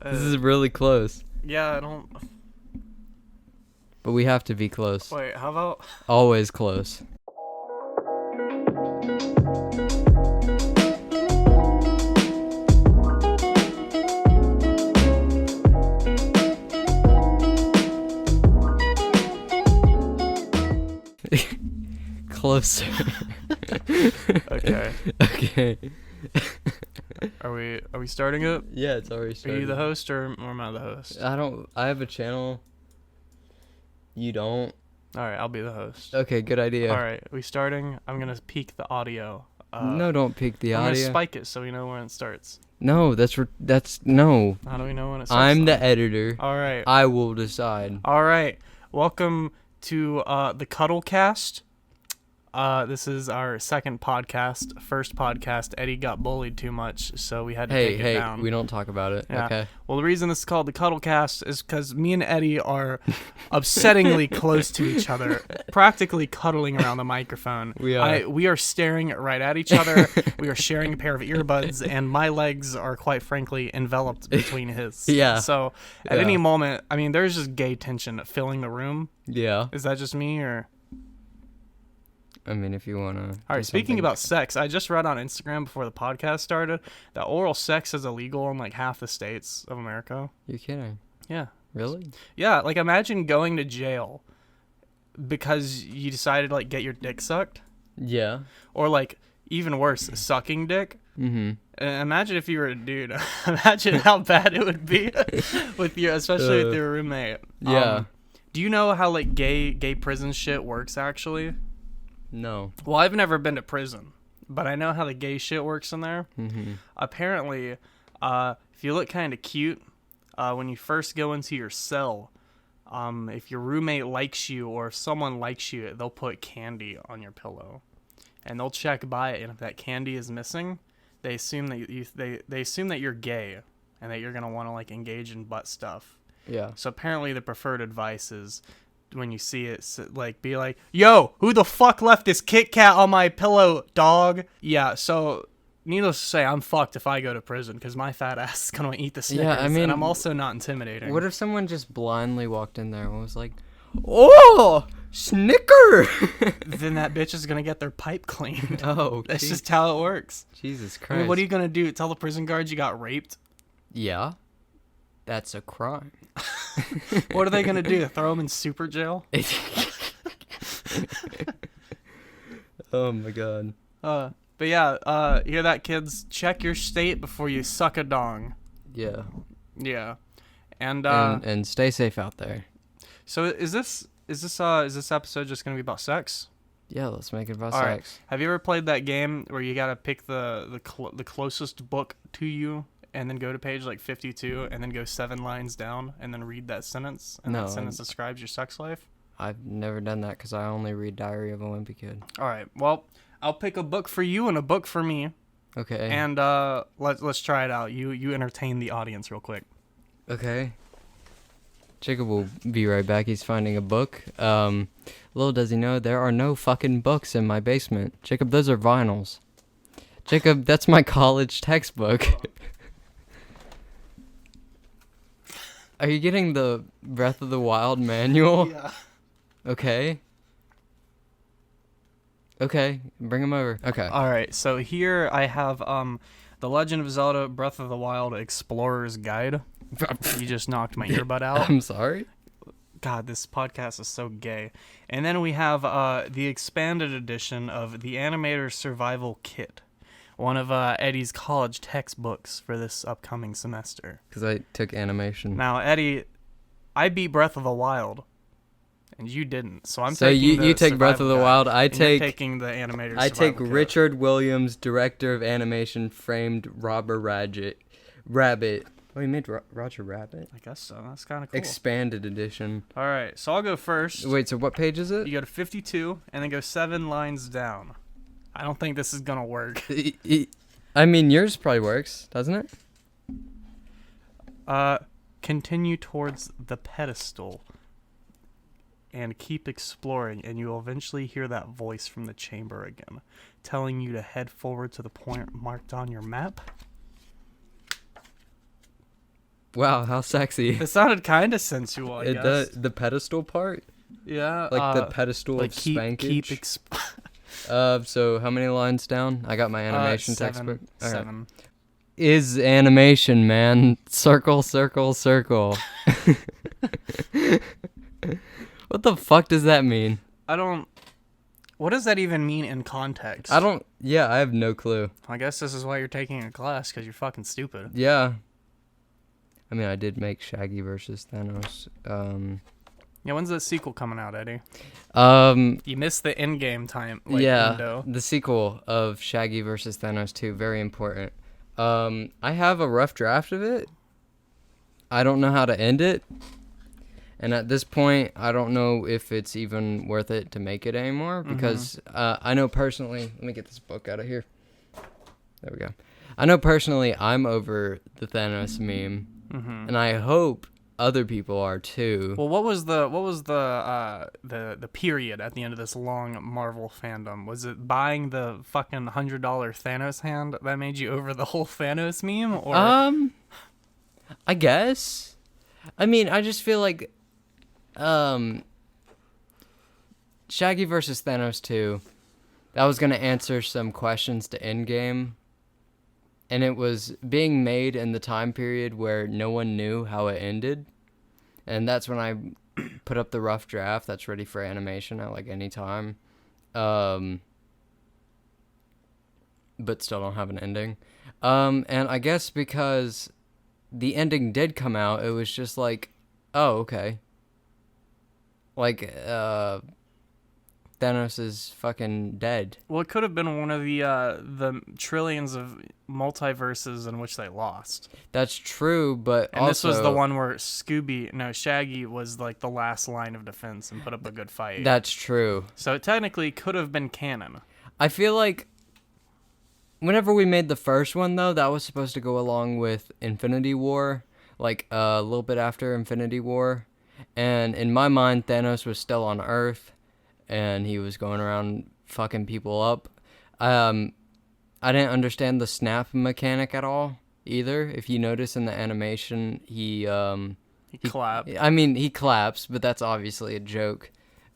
This is really close. Yeah, I don't... But we have to be close. Wait, how about... Always close. Closer. Okay. Okay. Are we starting it? Yeah, it's already Are started. you the host or am I the host? I have a channel. You don't? Alright, I'll be the host. Okay, good idea. Alright, we starting? I'm gonna peak the audio. No, don't peek the I'm audio. gonna spike it so we know when it starts. No, that's no. How do we know when it starts? I'm the editor. Alright. I will decide. Alright. Welcome to the Cuddle Cast. This is our second podcast. First podcast, Eddie got bullied too much, so we had to take it down. We don't talk about it. Yeah. Okay. Well, the reason this is called the Cuddle Cast is because me and Eddie are upsettingly close to each other, practically cuddling around the microphone. We are. We are staring right at each other. We are sharing a pair of earbuds, and my legs are, quite frankly, enveloped between his. Yeah. So at any moment, I mean, there's just gay tension filling the room. Yeah. Is that just me, or? I mean, if you want to. All right, speaking about sex, I just read on Instagram before the podcast started that oral sex is illegal in like half the states of America. You're kidding. Yeah. Really? Yeah, like imagine going to jail because you decided to like get your dick sucked, Yeah. or like even worse, sucking dick. Mm-hmm. Imagine if you were a dude. Imagine how bad it would be with your, especially with your roommate. Yeah. Do you know how like gay prison shit works actually? No. Well, I've never been to prison, but I know how the gay shit works in there. Mm-hmm. Apparently, if you look kind of cute, when you first go into your cell, if your roommate likes you or if someone likes you, they'll put candy on your pillow, and they'll check by it. And if that candy is missing, they assume that they assume that you're gay and that you're gonna want to like engage in butt stuff. Yeah. So apparently, the preferred advice is, when you see it, like, be like, yo, who the fuck left this Kit Kat on my pillow, dog? Yeah, so needless to say, I'm fucked if I go to prison because my fat ass is gonna eat the Snickers. Yeah, I mean, and I'm also not intimidating. What if someone just blindly walked in there and was like, "Oh, Snicker"? Then that bitch is gonna get their pipe cleaned. Oh, That's just how it works. Jesus Christ. I mean, what are you gonna do? Tell the prison guards you got raped? Yeah. That's a crime. What are they gonna do? Throw them in super jail? Oh my god. But yeah, hear that, kids? Check your state before you suck a dong. Yeah. Yeah, and stay safe out there. so is this episode just gonna be about sex? Yeah, let's make it about All right. sex. Have you ever played that game where you gotta pick the closest book to you, and then go to page like 52, and then go 7 lines down, and then read that sentence, and No, that sentence describes your sex life? I've never done that because I only read Diary of a Wimpy Kid. All right. Well, I'll pick a book for you and a book for me, Okay. and let's try it out. You entertain the audience real quick. Okay. Jacob will be right back. He's finding a book. Little does he know, there are no fucking books in my basement. Jacob, those are vinyls. Jacob, that's my college textbook. Are you getting the Breath of the Wild manual? Yeah. Okay. Okay, bring him over. Okay. All right. So here I have The Legend of Zelda: Breath of the Wild Explorer's Guide. You just knocked my earbud out. I'm sorry? God, this podcast is so gay. And then we have the expanded edition of The Animator's Survival Kit, one of Eddie's college textbooks for this upcoming semester. Because I took animation. Now, Eddie, I beat Breath of the Wild, and you didn't. So I'm so taking you take Breath of the Wild. You're taking the Animator's I take Survival Kit. Richard Williams, director of animation, framed Robert Rabbit. Oh, he made Roger Rabbit? I guess so. That's kind of cool. Expanded edition. All right, so I'll go first. Wait, so what page is it? You go to 52, and then go 7 lines down. I don't think this is going to work. I mean, yours probably works, doesn't it? Continue towards the pedestal and keep exploring, and you will eventually hear that voice from the chamber again, telling you to head forward to the point marked on your map. Wow, how sexy. It sounded kind of sensual, I It guess. does. The pedestal part? Yeah. Like the pedestal like of keep spankage? So how many lines down? I got my animation textbook. All right. 7. Is animation, man. Circle, circle, circle. What the fuck does that mean? What does that even mean in context? Yeah, I have no clue. I guess this is why you're taking a class, because you're fucking stupid. Yeah. I mean, I did make Shaggy versus Thanos. Yeah, when's the sequel coming out, Eddie? You missed the in-game time window. The sequel of Shaggy versus Thanos 2, very important. I have a rough draft of it. I don't know how to end it. And at this point, I don't know if it's even worth it to make it anymore. Because I know personally... Let me get this book out of here. There we go. I know personally I'm over the Thanos meme. And I hope other people are too. Well, what was the period at the end of this long Marvel fandom? Was it buying the fucking $100 Thanos hand that made you over the whole Thanos meme? Or I guess. I mean, I just feel like Shaggy versus Thanos 2, that was gonna answer some questions to Endgame. And it was being made in the time period where no one knew how it ended. And that's when I put up the rough draft that's ready for animation at like any time. But still don't have an ending. And I guess because the ending did come out, it was just like, oh, okay. Like, Thanos is fucking dead. Well, it could have been one of the trillions of multiverses in which they lost. That's true, but and also... this was the one where Shaggy was like the last line of defense and put up a good fight. That's true. So it technically could have been canon. I feel like whenever we made the first one, though, that was supposed to go along with Infinity War, like a little bit after Infinity War. And in my mind, Thanos was still on Earth. And he was going around fucking people up. I didn't understand the snap mechanic at all either. If you notice in the animation, he clapped. I mean, he claps, but that's obviously a joke.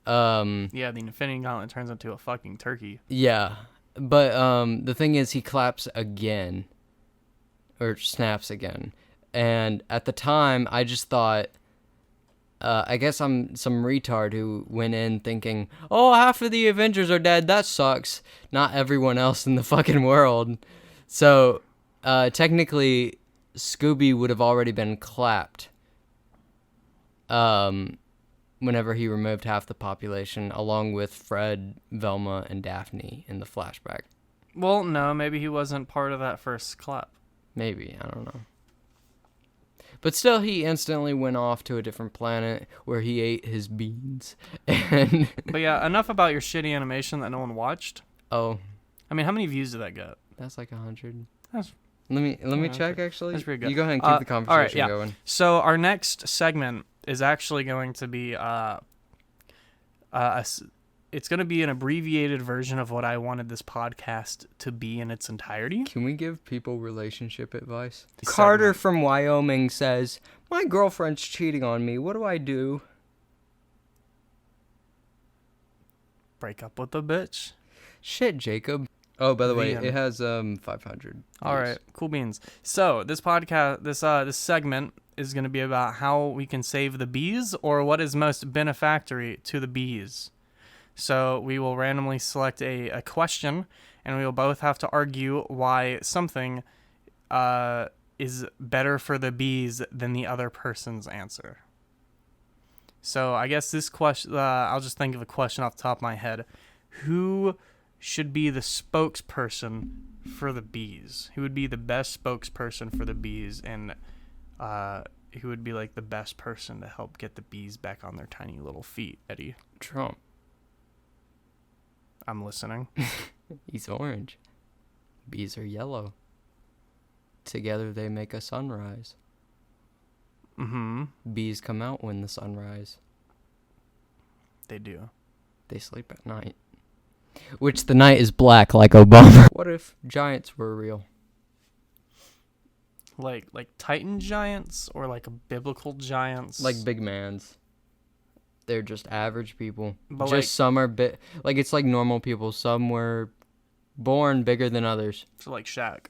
Yeah, the Infinity Gauntlet turns into a fucking turkey. Yeah, but the thing is, he claps again, or snaps again. And at the time, I just thought... I guess I'm some retard who went in thinking, oh, half of the Avengers are dead, that sucks. Not everyone else in the fucking world. So, technically, Scooby would have already been clapped whenever he removed half the population, along with Fred, Velma, and Daphne in the flashback. Well, no, maybe he wasn't part of that first clap. Maybe, I don't know. But still, he instantly went off to a different planet where he ate his beans. And but yeah, enough about your shitty animation that no one watched. Oh. I mean, how many views did that get? That's like 100. Let me check, actually. That's pretty good. You go ahead and keep the conversation going. So our next segment is actually going to be it's going to be an abbreviated version of what I wanted this podcast to be in its entirety. Can we give people relationship advice? Carter from Wyoming says, my girlfriend's cheating on me. What do I do? Break up with the bitch. Shit, Jacob. Oh, by the way, it has 500. All right, cool beans. So this podcast, this segment is going to be about how we can save the bees, or what is most benefactory to the bees. So we will randomly select a question, and we will both have to argue why something is better for the bees than the other person's answer. So I guess this question, I'll just think of a question off the top of my head. Who should be the spokesperson for the bees? Who would be the best spokesperson for the bees, and who would be like the best person to help get the bees back on their tiny little feet, Eddie? Trump. I'm listening. He's orange. Bees are yellow. Together they make a sunrise. Mm-hmm. Bees come out when the sun rises. They do. They sleep at night. Which the night is black like Obama. What if giants were real? Like Titan giants or like biblical giants? Like big mans. They're just average people. But Just like, some are like it's like normal people. Some were born bigger than others. so like Shaq.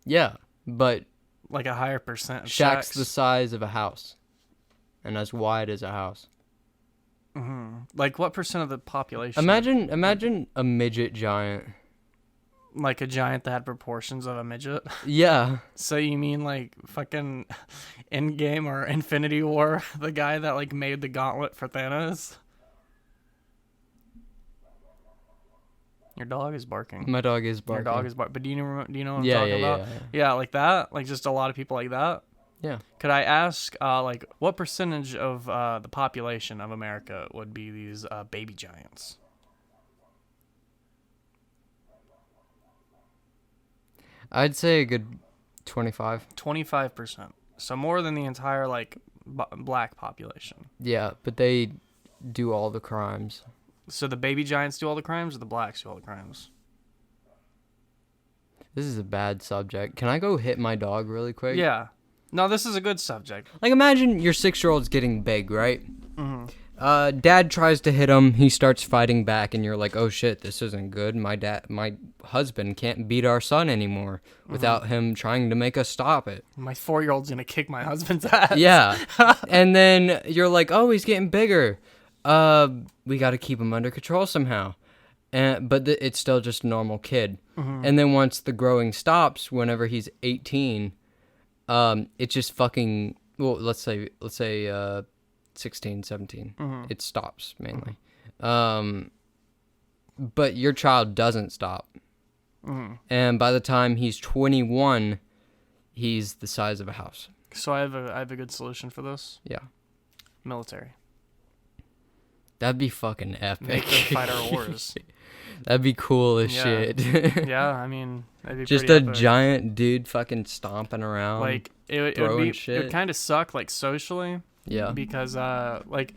Yeah, but Like a higher percent of Shaq's Shaqs. the size of a house, and as wide as a house. Like what percent of the population? Imagine a midget giant. Like a giant that had proportions of a midget. Yeah. So you mean like fucking Endgame or Infinity War, the guy that like made the gauntlet for Thanos? Your dog is barking. My dog is barking. Your dog is barking. But do you know what I'm Yeah, talking about? yeah. Yeah, like that. Like just a lot of people like that. Yeah. Could I ask, like, what percentage of the population of America would be these baby giants? I'd say a good 25. 25%. So more than the entire like black population. Yeah, but they do all the crimes. So the baby giants do all the crimes, or the blacks do all the crimes? This is a bad subject. Can I go hit my dog really quick? Yeah. No, this is a good subject. Like, imagine your 6-year-old's getting big, right? Mm-hmm. Dad tries to hit him. He starts fighting back, and you're like, "Oh shit, this isn't good. My husband can't beat our son anymore without him trying to make us stop it." My 4-year-old's gonna kick my husband's ass. Yeah, and then you're like, "Oh, he's getting bigger. We got to keep him under control somehow." But it's still just a normal kid. And then once the growing stops, whenever he's 18, it just fucking, well, let's say 16, 17. It stops mainly. But your child doesn't stop. And by the time he's 21, he's the size of a house. So I have a good solution for this. Yeah. Military. That'd be fucking epic. Make them fight our wars. That'd be cool as shit. Yeah, I mean, that'd be Just pretty a epic. giant dude fucking stomping around. Like it throwing would be, shit. it would kind of suck like socially. Yeah. Because like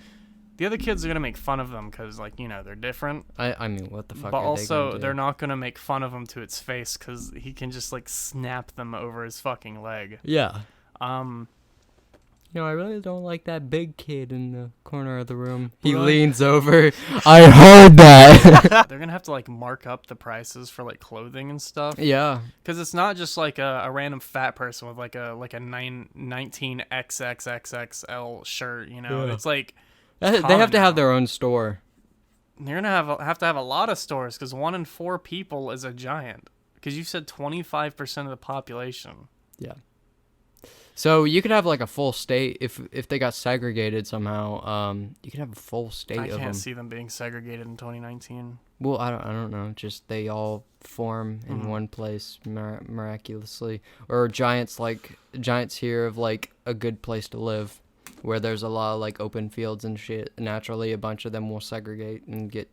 the other kids are gonna make fun of them because like they're different. I mean, what the fuck? But are they also gonna do? they're not gonna make fun of him to its face because he can just like snap them over his fucking leg. Yeah. You I really don't like that big kid in the corner of the room. He Right. leans over. I heard that. they're gonna have to like mark up the prices for like clothing and stuff. Yeah. Because it's not just like a random fat person with like a 19 XXXXL shirt. Yeah. It's like They have common to have now. their own store. You're gonna have to have a lot of stores because 1 in 4 people is a giant. Because you said 25% of the population. Yeah. So you could have like a full state if they got segregated somehow. You could have a full state I of them. can't see them being segregated in 2019. Well, I don't know. Just they all form in one place miraculously, or giants here of like a good place to live, where there's a lot of like open fields and shit. Naturally, a bunch of them will segregate and get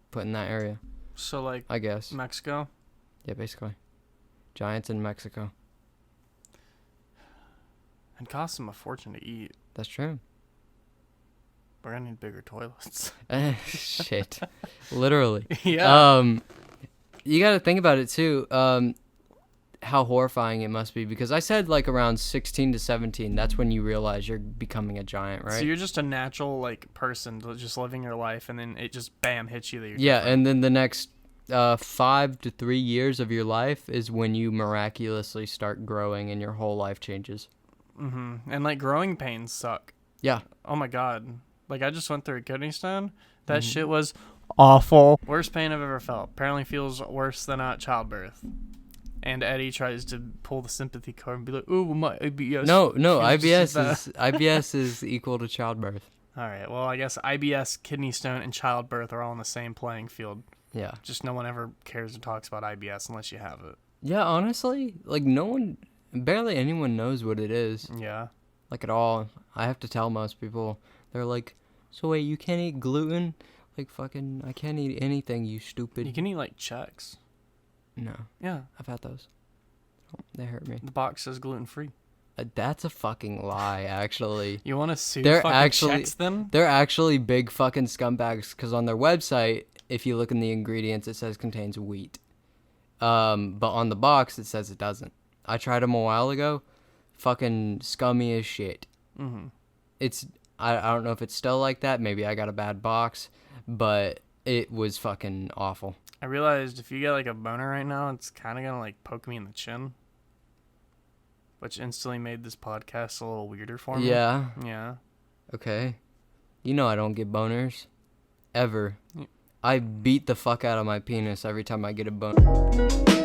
put in that area. So like I guess. Mexico. Yeah, basically. Giants in Mexico. It costs them a fortune to eat. That's true. We're gonna need bigger toilets. Shit. Literally. Yeah. You got to think about it too. How horrifying it must be, because I said like around 16 to 17. That's when you realize you're becoming a giant, right? So you're just a natural like person just living your life, and then it just bam hits you that you're Yeah, different. and then the next 5 to 3 years of your life is when you miraculously start growing and your whole life changes. And like growing pains suck. Yeah. Oh my god. Like I just went through a kidney stone. That shit was awful. Worst pain I've ever felt. Apparently feels worse than childbirth. And Eddie tries to pull the sympathy card and be like, "Ooh, my IBS." No, feels just IBS is equal to childbirth. All right. Well, I guess IBS, kidney stone, and childbirth are all in the same playing field. Yeah. Just no one ever cares or talks about IBS unless you have it. Yeah, honestly, like barely anyone knows what it is. Yeah. Like at all. I have to tell most people. They're like, "So wait, you can't eat gluten?" Like fucking, I can't eat anything, you stupid. You can eat like Chex. No, Yeah. I've had those. Oh, they hurt me. The box says gluten free. That's a fucking lie, actually. You want to sue They're fucking actually- Chex then? They're actually big fucking scumbags, because on their website, if you look in the ingredients, it says contains wheat. But on the box, it says it doesn't. I tried them a while ago. Fucking scummy as shit. Mm-hmm. I don't know if it's still like that. Maybe I got a bad box, but it was fucking awful. I realized if you get like a boner right now, it's kind of gonna like poke me in the chin, which instantly made this podcast a little weirder for me. Yeah. Yeah. Okay. You know I don't get boners. Ever. Yeah. I beat the fuck out of my penis every time I get a boner.